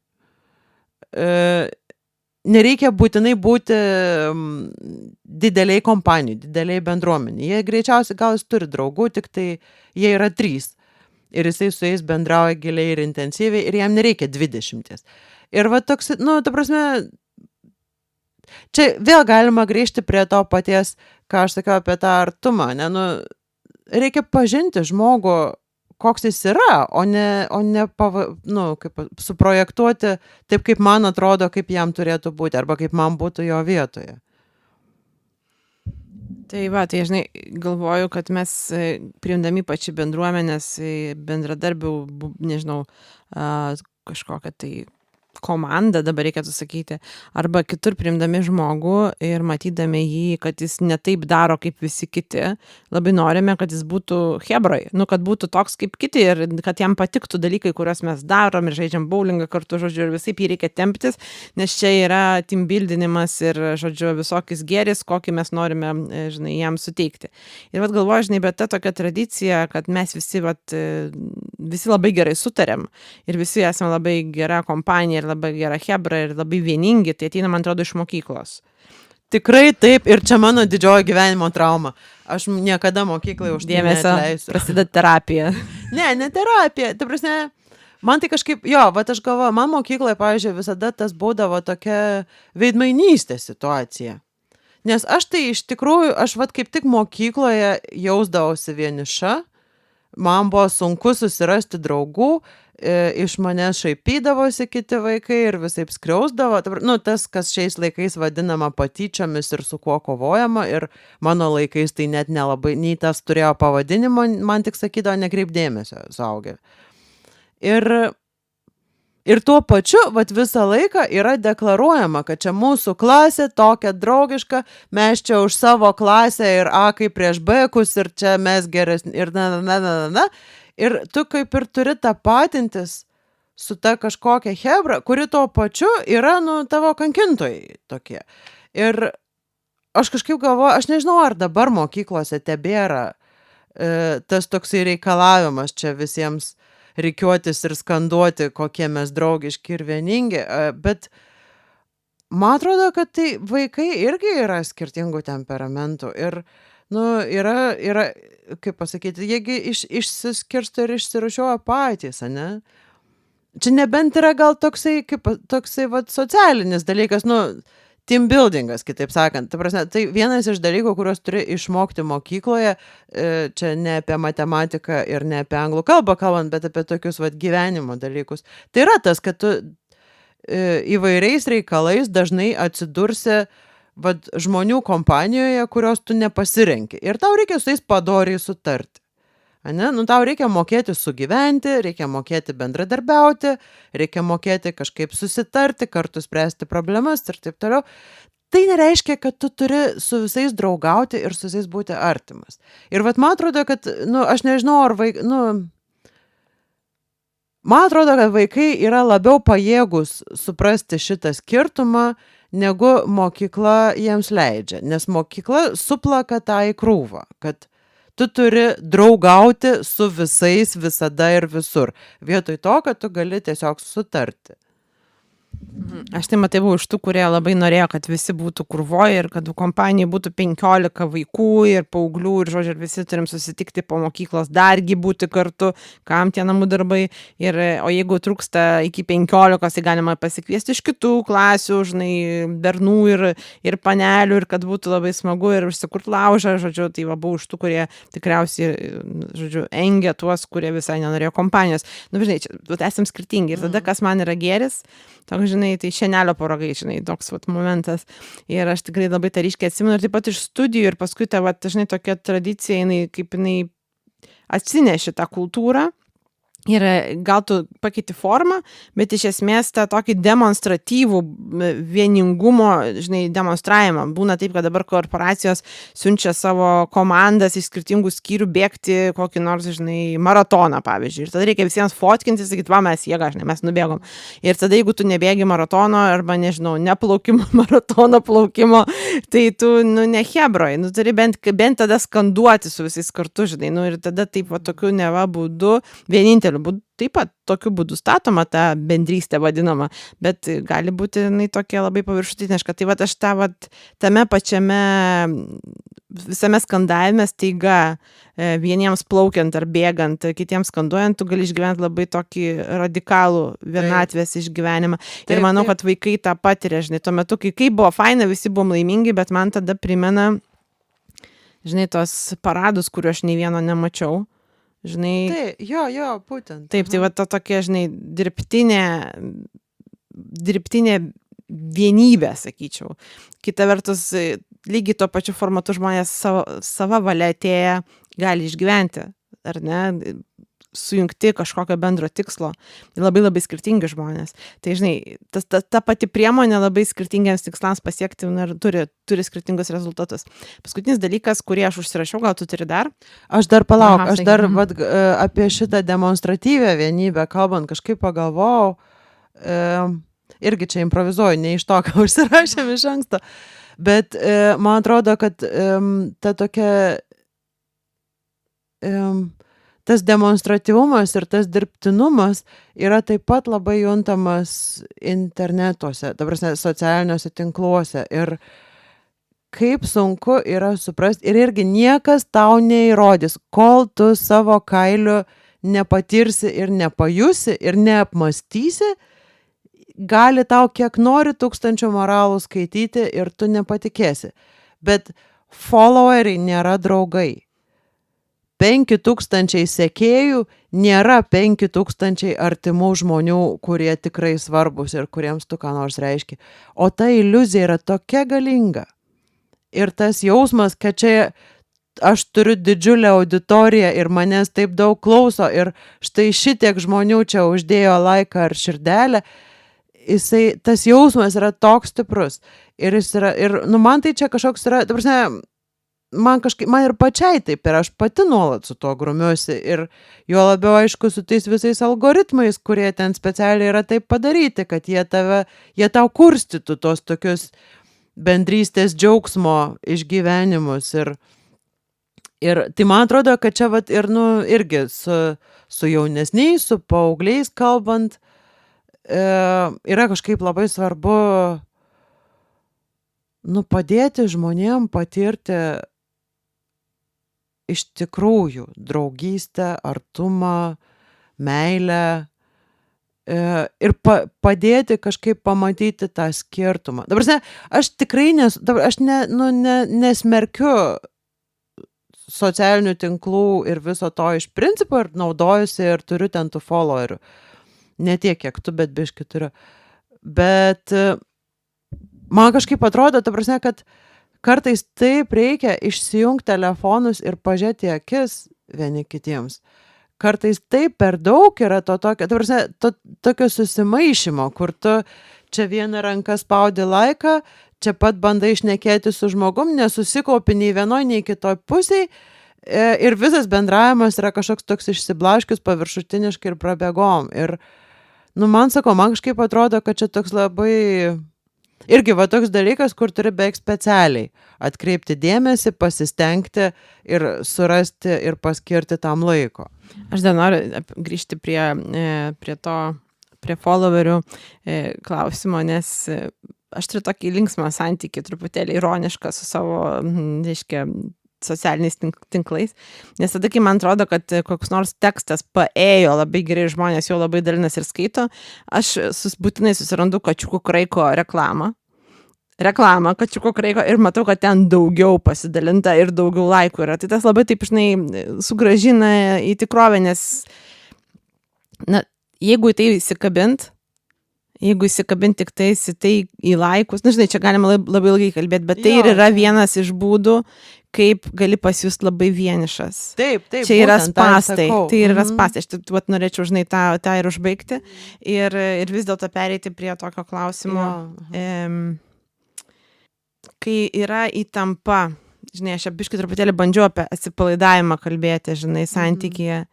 nereikia būtinai būti dideliai kompanijai, dideliai bendruomeniai. Jie greičiausiai gal jis turi draugų, tik tai jie yra 3. Ir jisai su jais bendrauja giliai ir intensyviai ir jam nereikia 20. Ir va toks, ta prasme, čia vėl galima grįžti prie to paties, ką aš sakiau apie tą artumą, reikia pažinti žmogų, koks jis yra, o ne kaip suprojektuoti taip, kaip man atrodo, kaip jam turėtų būti, arba kaip man būtų jo vietoje. Tai žinai, galvoju, kad mes priimdami pačią bendruomenės bendradarbių, nežinau, kažkokią tai komandą, dabar reikėtų sakyti, arba kitur priimdami žmogų ir matydami jį, kad jis ne taip daro kaip visi kiti, labai norime, kad jis būtų hebroj, kad būtų toks kaip kiti ir kad jam patiktų dalykai, kuriuos mes darom ir žaidžiam bowlingą kartu, žodžiu, ir visaip jį reikia temptis, nes čia yra team buildinimas ir, žodžiu, visokis gėris, kokį mes norime, žinai, jam suteikti. Ir galvoju, žinai, bet ta tokia tradicija, kad mes visi labai gerai sutarėm ir visi esame labai gera kompanija ir labai gera hebra ir labai vieningi, tai ateina, man atrodo, iš mokyklos. Tikrai taip, ir čia mano didžioji gyvenimo trauma. Aš niekada mokyklai už tai neatleisiu. Prasideda terapija. Ne terapija. Ta prasme, man tai kažkaip, aš galvoju, man mokykloje, pavyzdžiui, visada tas būdavo tokia veidmainystės situacija. Nes aš tai iš tikrųjų, aš kaip tik mokykloje jausdavausi vieniša, man buvo sunku susirasti draugų, iš manęs šaipydavosi kiti vaikai ir visaip skriausdavo. Tas, kas šiais laikais vadinama patyčiomis ir su kuo kovojama, ir mano laikais tai net nelabai, nei tas turėjo pavadinimo, man tik sakydavo nekreip dėmesio suaugę. Ir tuo pačiu, visą laiką yra deklaruojama, kad čia mūsų klasė tokia draugiška, mes čia už savo klasę ir A kaip prieš B-kus ir čia mes geresni ir Ir tu kaip ir turi tapatintis su ta kažkokia hebra, kuri tuo pačiu yra, tavo kankintojai tokie. Ir aš kažkaip galvoju, aš nežinau, ar dabar mokyklose tebėra tas toksai reikalavimas čia visiems rikiuotis ir skanduoti, kokie mes draugiški ir vieningi, bet man atrodo, kad tai vaikai irgi yra skirtingų temperamentų ir yra, kaip pasakyti, jiegi išsiskirsto ir išsirūšiuoja patys, ane? Čia nebent yra gal toksai socialinis dalykas, team buildingas, kitaip sakant. Ta prasme, tai vienas iš dalykų, kuriuos turi išmokti mokykloje, čia ne apie matematiką ir ne apie anglų kalbą kalbant, bet apie tokius gyvenimo dalykus. Tai yra tas, kad tu įvairiais reikalais dažnai atsidursi žmonių kompanijoje, kurios tu nepasirenki. Ir tau reikia su jais padoriai sutarti. Ane? Tau reikia mokėti sugyventi, reikia mokėti bendradarbiauti, reikia mokėti kažkaip susitarti, kartu spręsti problemas ir taip toliau. Tai nereiškia, kad tu turi su visais draugauti ir su visais būti artimas. Ir man atrodo, kad, aš nežinau, ar man atrodo, kad vaikai yra labiau pajėgus suprasti šitą skirtumą negu mokykla jiems leidžia, nes mokykla suplaka tą į krūvą, kad tu turi draugauti su visais visada ir visur, vietoj to, kad tu gali tiesiog sutarti. Aš tai matai buvau iš tų, kurie labai norėjo, kad visi būtų krūvoje ir kad kompanijai būtų 15 vaikų ir paauglių ir, žodžiu, ir visi turim susitikti po mokyklos, dargi būti kartu, kam tie namų darbai. O jeigu trūksta iki 15, tai galima pasikviesti iš kitų klasių, žinai, bernų ir panelių, ir kad būtų labai smagu ir užsikurti laužą, žodžiu, tai va buvau iš tų, kurie tikriausiai, žodžiu, engė tuos, kurie visai nenorėjo kompanijos. Nu, žinai, čia, esam skirtingi ir tada, kas man yra gėris, toks, žinai, tai šienelio porogai, žinai, toks vat momentas. Ir aš tikrai labai tą ryškiai atsimenu ir taip pat iš studijų ir paskui ta, vat, žinai, tokia tradicija, jinai atsinešė tą kultūrą. Ir gal tu pakeiti formą, bet iš esmės tą tokį demonstratyvų vieningumo, žinai, demonstravimą. Būna taip, kad dabar korporacijos siunčia savo komandas iš skirtingų skyrių bėgti kokį nors, žinai, maratoną, pavyzdžiui. Ir tada reikia visiems fotkintis, sakyti, va, mes jėga, žinai, mes nubėgom. Ir tada, jeigu tu nebėgi maratono arba, nežinau, neplaukimo, maratono plaukimo, tai tu, ne hebroj, turi bent tada skanduoti su visais kartu, žinai, ir tada taip, va, tokiu neva būdu, vieninteliu būdu, taip pat tokiu būdu statoma ta bendrystė vadinama, bet gali būti tokia labai paviršutiniška. Tai vat aš tame pačiame visame skandavime staiga vieniems plaukiant ar bėgant, kitiems skanduojant, tu gali išgyventi labai tokį radikalų vienatvės išgyvenimą. Ir manau, kad vaikai tą patiria, žinai, tuo metu, kai buvo faina, visi buvom laimingi, bet man tada primena, žinai, tos paradus, kuriuo aš nei vieno nemačiau. Žinai, tai, jo, būtent. Taip, tai va ta tokia, žinai, dirbtinė vienybė, sakyčiau. Kita vertus, lygiai tuo pačiu formatu žmonės sava valia atėję gali išgyventi, ar ne, sujungti kažkokio bendro tikslo. Labai labai skirtingi žmonės. Tai, žinai, ta pati priemonė labai skirtingiams tikslams pasiekti ir turi skirtingus rezultatus. Paskutinis dalykas, kurį aš užsirašiau, gal tu turi dar? Aš dar palauk, aš dar apie šitą demonstratyvę vienybę kalbant kažkaip pagalvojau, irgi čia improvizuoju, ne iš to, ką užsirašėm iš anksto, bet man atrodo, kad ta tokia tas demonstratyvumas ir tas dirbtinumas yra taip pat labai juntamas internetuose, ta prasme, socialiniuose tinkluose. Ir kaip sunku yra suprasti, ir irgi niekas tau neįrodys, kol tu savo kailiu nepatirsi ir nepajusi ir neapmastysi, gali tau kiek nori 1000 moralų skaityti ir tu nepatikėsi. Bet followeriai nėra draugai. 5000 sekėjų nėra 5000 artimų žmonių, kurie tikrai svarbus ir kuriems tu ką nors reiški. O ta iliuzija yra tokia galinga. Ir tas jausmas, kad čia aš turiu didžiulę auditoriją ir manęs taip daug klauso ir štai šitiek žmonių čia uždėjo laiką ar širdelę, tas jausmas yra toks stiprus. Ir jis yra, man tai čia kažkoks yra, ta prasme, man ir pačiai taip, ir aš pati nuolat su tuo grumiuosi ir juo labiau, aišku, su tais visais algoritmais, kurie ten specialiai yra taip padaryti, kad jie tau kurstytų tos tokius bendrystės džiaugsmo išgyvenimus ir tai man atrodo, kad čia vat ir, irgi su jaunesniais, su paaugliais kalbant, yra kažkaip labai svarbu, padėti žmonėm patirti iš tikrųjų draugystę, artumą, meilę ir padėti kažkaip pamatyti tą skirtumą. Dabar, aš tikrai nesmerkiu socialinių tinklų ir viso to iš principo ir naudojusi ir turiu ten tų followerių. Ne tiek, kiek tu, bet biškį turiu. Bet man kažkaip atrodo, ta prasme, kad kartais taip reikia išsijungti telefonus ir pažiūrėti akis vieni kitiems. Kartais taip per daug yra to tokio, ta prasme, tokio susimaišymo, kur tu čia vieną ranką spaudi laiką, čia pat bandai šnekėti su žmogum, nesusikaupi nei vienoj, nei kitoj pusėj ir visas bendravimas yra kažkoks toks išsiblaškius, paviršutiniškai ir prabėgom. Ir, man kažkaip atrodo, kad čia toks labai irgi va toks dalykas, kur turi beveik specialiai atkreipti dėmesį, pasistengti ir surasti ir paskirti tam laiko. Aš dar noriu grįžti prie followerių klausimo, nes aš turiu tokį linksmą santykį, truputėlį ironišką su savo, reiškia, socialiniais tinklais, nes tada, kai man atrodo, kad koks nors tekstas paėjo labai gerai, žmonės jau labai dalinas ir skaito, aš būtinai susirandu Kačiukų Kraiko reklamą, Kačiukų Kraiko ir matau, kad ten daugiau pasidalinta ir daugiau laikų yra. Tai tas labai taip, sugrąžina į tikrovę, nes, na, jeigu į tai įsikabint tik tais į tai į laikus, čia galima labai ilgai kalbėti, bet tai ir yra vienas iš būdų, kaip gali pasijusti labai vienišas. Taip, čia yra spastai. Tai yra spastai. Aš norėčiau, tą ir užbaigti. Ir vis dėlto pereiti prie tokio klausimo. Kai yra įtampa, aš biškai truputėlį bandžiau apie atsipalaidavimą kalbėti, santykyje.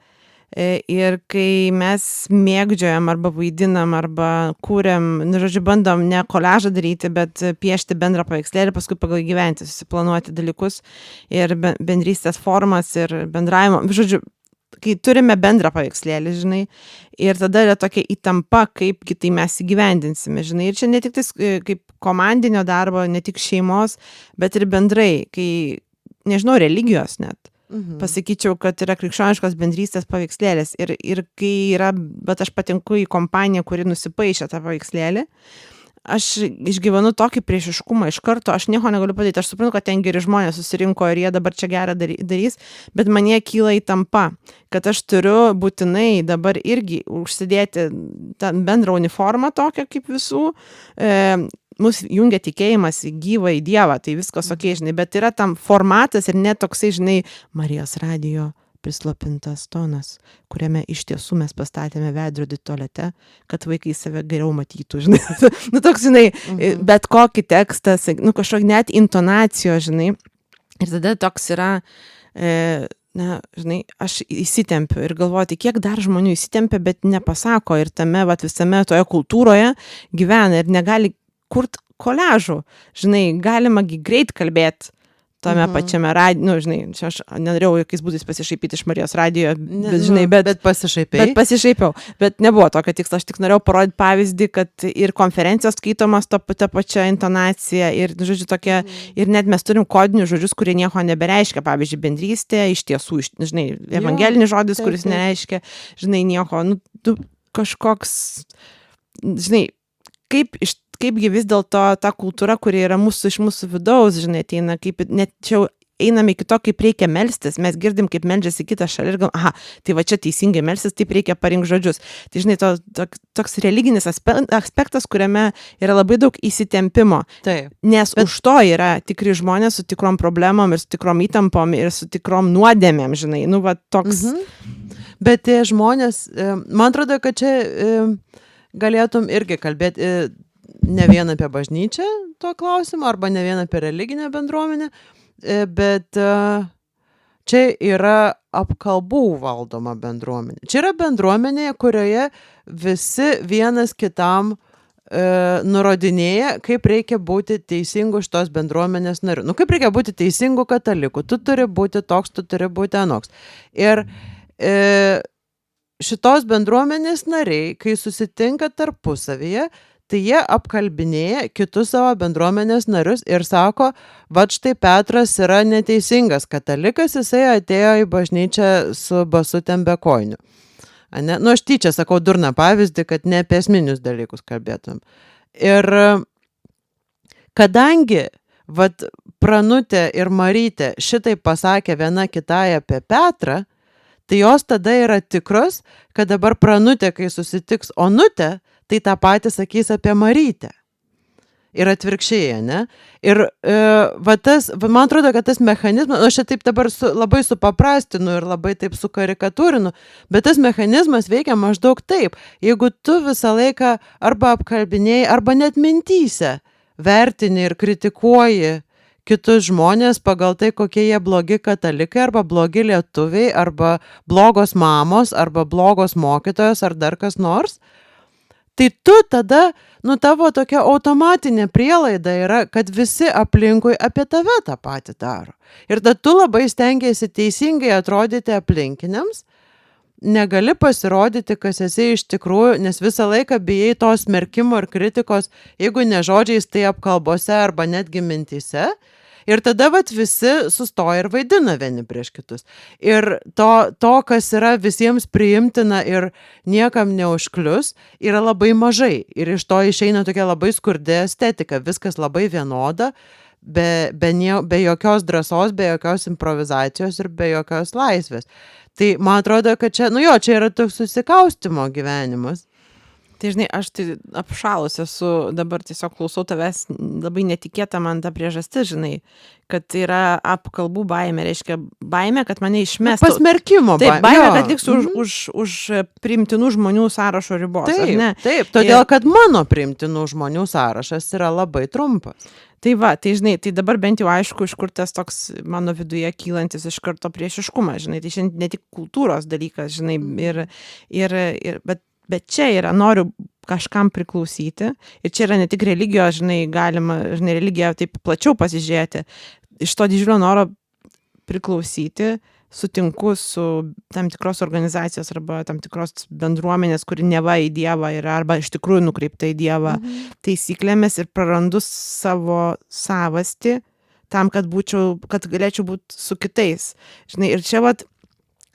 Ir kai mes mėgdžiojam arba vaidinam arba kūrėm, bandom ne koliažą daryti, bet piešti bendrą paveikslėlį, paskui pagal gyventi, susiplanuoti dalykus ir bendrystės formas ir bendravimo. Kai turime bendrą paveikslėlį, ir tada yra tokia įtampa, kaipgi tai mes įgyvendinsime, ir čia ne tik tais kaip komandinio darbo, ne tik šeimos, bet ir bendrai, kai, religijos net. Pasakyčiau, kad yra krikščioniškos bendrystės paveikslėlės ir kai yra, bet aš patinku į kompaniją, kuri nusipaišė tą paveikslėlį, aš išgyvenu tokį priešiškumą iš karto, aš nieko negaliu padaryti, aš suprantu, kad ten geri žmonės susirinko ir jie dabar čia gerą darys, bet manyje kyla įtampa, kad aš turiu būtinai dabar irgi užsidėti tą bendrą uniformą tokią kaip visų, mus jungia tikėjimas į gyvą, į Dievą, tai viskas okei, bet yra tam formatas ir net toksai, Marijos radijo prislopintas tonas, kuriame iš tiesų mes pastatėme veidrodį tualete, kad vaikai save geriau matytų, toks, bet kokį tekstą, kažkokį net intonacijos, ir tada toks yra, aš įsitempiu ir galvoju, kiek dar žmonių įsitempia, bet nepasako ir tame, visame toje kultūroje gyvena ir negali kurt koliažų, galima greit kalbėti tame pačiame radijo, aš nenorėjau jokiais būdais pasišaipyti iš Marijos radijo, bet pasišaipiau, bet nebuvo tokio tikslo, aš tik norėjau parodyti pavyzdį, kad ir konferencijos skaitomas tą pačią intonaciją ir, tokia, ir net mes turim kodinius žodžius, kurie nieko nebereiškia, pavyzdžiui, bendrystė, iš tiesų, evangelinis žodis, kuris nereiškia, nieko, kažkoks, kaipgi vis dėlto ta kultūra, kuri yra iš mūsų vidaus, ateina, kaip net čia einame iki to, kaip reikia melstis, mes girdim, kaip meldžiasi kitą šalį ir galvom, tai va čia teisingai melstis, taip reikia parinkti žodžius. Tai toks religinis aspektas, kuriame yra labai daug įsitempimo, nes už to yra tikri žmonės su tikrom problemom ir su tikrom įtampom ir su tikrom nuodėmėm, toks. Bet tie žmonės, man atrodo, kad čia galėtum irgi kalbėti ne vien apie bažnyčią tuo klausimu, arba ne vien apie religinę bendruomenę, bet čia yra apkalbų valdoma bendruomenė. Čia yra bendruomenė, kurioje visi vienas kitam nurodinėja, kaip reikia būti teisingų šitos bendruomenės narių. Kaip reikia būti teisingų katalikų. Tu turi būti toks, tu turi būti anoks. Ir šitos bendruomenės nariai, kai susitinka tarpusavyje, tai jie apkalbinėja kitus savo bendruomenės narius ir sako, štai Petras yra neteisingas katalikas, jisai atėjo į bažnyčią su basutėm be kojinių. Aš tyčia sakau durną pavyzdį, kad ne apie esminius dalykus kalbėtum. Ir kadangi Pranutė ir Marytė šitai pasakė viena kitai apie Petrą, tai jos tada yra tikros, kad dabar Pranutė, kai susitiks Onutė, tai tą patį sakys apie Marytę. Ir atvirkščiai, ne? Ir man atrodo, kad tas mechanizmas, aš čia taip dabar labai supaprastinu ir labai taip sukarikatūrinu, bet tas mechanizmas veikia maždaug taip. Jeigu tu visą laiką arba apkalbinėjai, arba net mintyse vertini ir kritikuoji kitus žmonės pagal tai, kokie jie blogi katalikai, arba blogi lietuviai, arba blogos mamos, arba blogos mokytojos, ar dar kas nors, Tai tu tada, tavo tokia automatinė prielaida yra, kad visi aplinkui apie tave tą patį daro. Ir tada tu labai stengiasi teisingai atrodyti aplinkiniams, negali pasirodyti, kas esi iš tikrųjų, nes visą laiką bijai to smerkimo ir kritikos, jeigu ne žodžiais, tai apkalbose arba netgi mintyse. Ir tada visi sustoja ir vaidina vieni prieš kitus. Ir to, kas yra visiems priimtina ir niekam neužklius, yra labai mažai. Ir iš to išeina tokia labai skurdi estetika, viskas labai vienoda, be jokios drąsos, be jokios improvizacijos ir be jokios laisvės. Tai man atrodo, kad čia yra toks susikaustimo gyvenimas. Tai žinai, aš tai apšalus esu, dabar tiesiog klausau tavęs, labai netikėta man ta priežastis, žinai, kad tai yra apkalbų baimė, reiškia baimė, kad mane išmestų. Pasmerkimo baimė. Taip, baimė, kad liksiu už priimtinų žmonių sąrašo ribos, taip, ar ne? Taip, todėl, kad mano priimtinų žmonių sąrašas yra labai trumpas. Tai tai žinai, tai dabar bent jau aišku, iš kur tas toks mano viduje kylantis iš karto priešiškumas, žinai, tai šiandien ne tik kultūros dalykas, žinai, bet čia yra, noriu kažkam priklausyti ir čia yra ne tik religijos, žinai, galima, žinai, religiją taip plačiau pasižiūrėti, iš to didžiulio noro priklausyti, sutinku su tam tikros organizacijos arba tam tikros bendruomenės, kuri neva į Dievą yra arba iš tikrųjų nukreipta į Dievą taisyklėmis ir prarandu savo savastį tam, kad galėčiau būti su kitais. Žinai, ir čia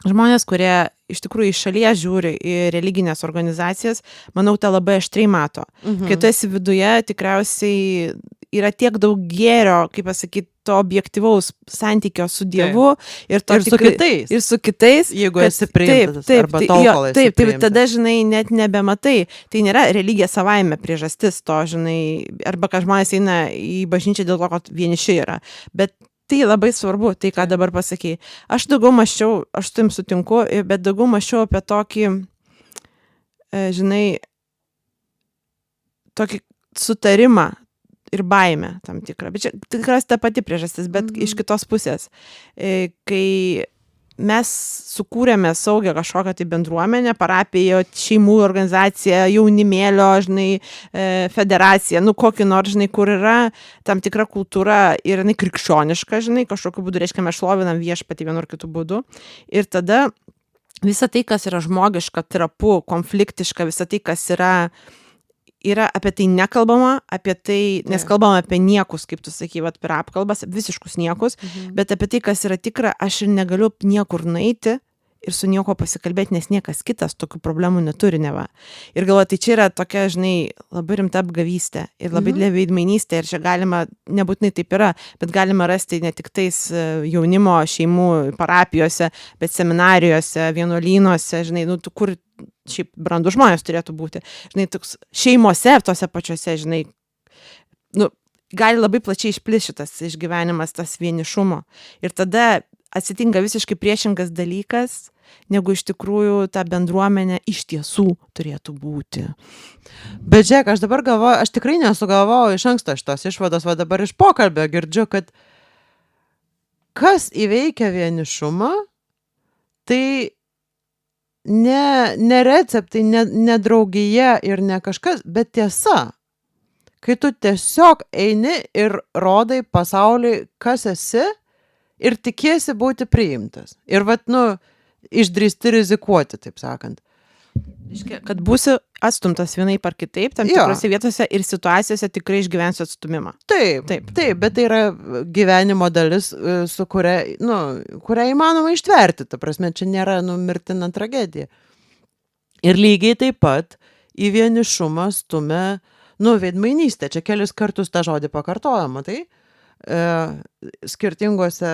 žmonės, kurie iš tikrųjų iš šalies žiūri į religinės organizacijas, manau, tą labai aštriai mato. Kai tu esi viduje, tikriausiai yra tiek daug gėrio, kaip pasakyti, to objektyvaus santykio su Dievu ir su kitais. Jeigu esi priimtas arba tol, kol esi priimtas. Taip, tada, žinai, net nebematai. Tai nėra religija savaime priežastis to, žinai, arba kad žmonės eina į bažnyčią dėl to, kad vieniši yra. Bet tai labai svarbu, tai ką dabar pasakei. Aš daugiau mąsčiau, aš su tim sutinku, bet daugiau mąsčiau apie tokį, žinai, tokį sutarimą ir baimę tam tikrą. Bet čia tikras ta pati priežastis, bet iš kitos pusės. Kai mes sukūrėme saugią kažkokią tai bendruomenę, parapiją, šeimų organizaciją, jaunimėlio, žinai, federaciją, kokį nors, žinai, kur yra tam tikra kultūra ir jinai krikščioniška, žinai, kažkokiu būdu, reiškia, mes šlovinam viešpatį vienu ar kitu būdu. Ir tada visa tai, kas yra žmogiška, trapu, konfliktiška, visa tai, kas yra apie tai nekalbama, apie tai, nes kalbama apie niekus, kaip tu sakai, per apkalbas, visiškus niekus, bet apie tai, kas yra tikra, aš ir negaliu niekur nueiti ir su nieko pasikalbėti, nes niekas kitas tokių problemų neturi neva. Ir galvoju, tai čia yra tokia, žinai, labai rimta apgavystė ir labai didelė veidmainystė ir čia galima, nebūtinai taip yra, bet galima rasti ne tik tais jaunimo šeimų parapijose, bet seminarijose, vienuolynuose, žinai, kur šiaip brandų žmonės turėtų būti. Žinai, toks šeimose, tose pačiose, žinai, gali labai plačiai išplis šitas išgyvenimas, tas vienišumo. Ir tada atsitinka visiškai priešingas dalykas, negu iš tikrųjų ta bendruomenė iš tiesų turėtų būti. Bet žiūrėk, aš dabar galvoju, aš tikrai nesugalvojau iš anksto šitos išvados, dabar iš pokalbio girdžiu, kad kas įveikia vienišumą, tai ne receptai, ne draugija ir ne kažkas, bet tiesa. Kai tu tiesiog eini ir rodai pasauliui, kas esi ir tikiesi būti priimtas. Ir išdrįsti rizikuoti, taip sakant. Kad būsi atstumtas vienaip ar kitaip, tam tikrose vietose ir situacijose tikrai išgyvensiu atstumimą. Taip, bet tai yra gyvenimo dalis, su kurią įmanoma ištverti. Ta prasme, čia nėra mirtina tragedija. Ir lygiai taip pat į vienišumą stumia, veidmainystė. Čia kelis kartus tą žodį pakartojama, tai skirtingose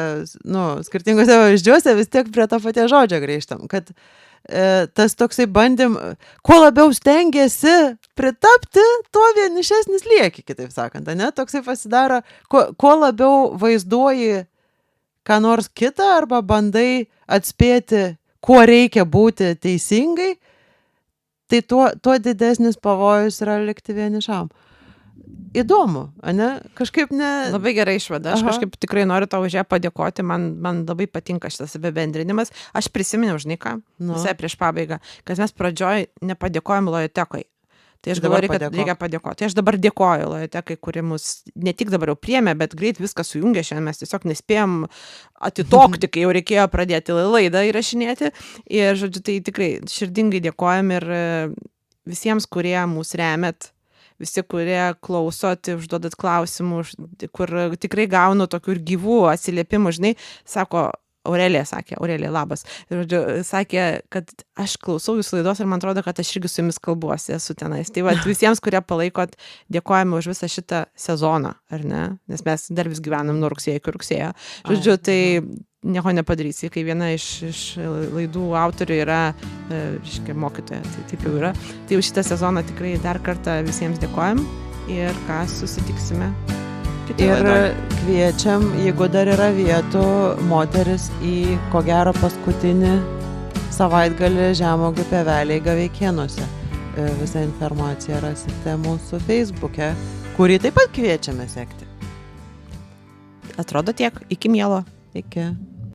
pavyzdžiuose vis tiek prie to paties žodžio grįžtam, kad tas toksai kuo labiau stengiasi pritapti, tuo vienišesnis lieki, kitaip sakant, ne? Toksai pasidaro, kuo labiau vaizduoji ką nors kitą arba bandai atspėti, kuo reikia būti teisingai, tai tuo didesnis pavojus yra likti vienišam. Įdomu, ane? Kažkaip ne... Labai gerai išvada. Aš kažkaip tikrai noriu tau už ją padėkoti. Man labai patinka šitas apibendrinimas. Aš prisiminiau, žinai ką, visai prieš pabaigą, kad mes pradžioj nepadėkojom Lojotekoj. Tai aš Dabar galvoju, kad padėkok. reikia padėkoti. Tai aš dabar dėkoju Lojotekai, kuri mus ne tik dabar jau priėmė, bet greit viską sujungė. Šiandien mes tiesiog nespėjom atitokti, kai jau reikėjo pradėti laidą įrašinėti. Ir, žodžiu, tai tikrai širdingai dėkojam ir visiems, kurie mūsų remet, visi, kurie klausot, užduodat klausimų, kur tikrai gaunu tokių ir gyvų atsiliepimų, žinai, sako, Aurelija sakė, Aurelija, labas. Ir, žodžiu, sakė, kad aš klausau jūsų laidos ir man atrodo, kad aš irgi su jumis kalbuosi, esu tenais. Tai va, visiems, kurie palaikot, dėkojame už visą šitą sezoną, ar ne? Nes mes dar vis gyvenam nuo rugsėjo iki rugsėjo. Žodžiu, tai nieko nepadarysi, kai viena iš laidų autorių yra, reiškia, mokytoja, tai taip jau yra. Tai už šitą sezoną tikrai dar kartą visiems dėkojam ir ką susitiksime. Ir kviečiam, jeigu dar yra vietų, moteris į, ko gero, paskutinį savaitgalį Žemuogių Pievelėj Gaveikėnuose. Visą informaciją rasite mūsų Facebook'e, kurį taip pat kviečiame sekti. Atrodo tiek. Iki mielo. Iki.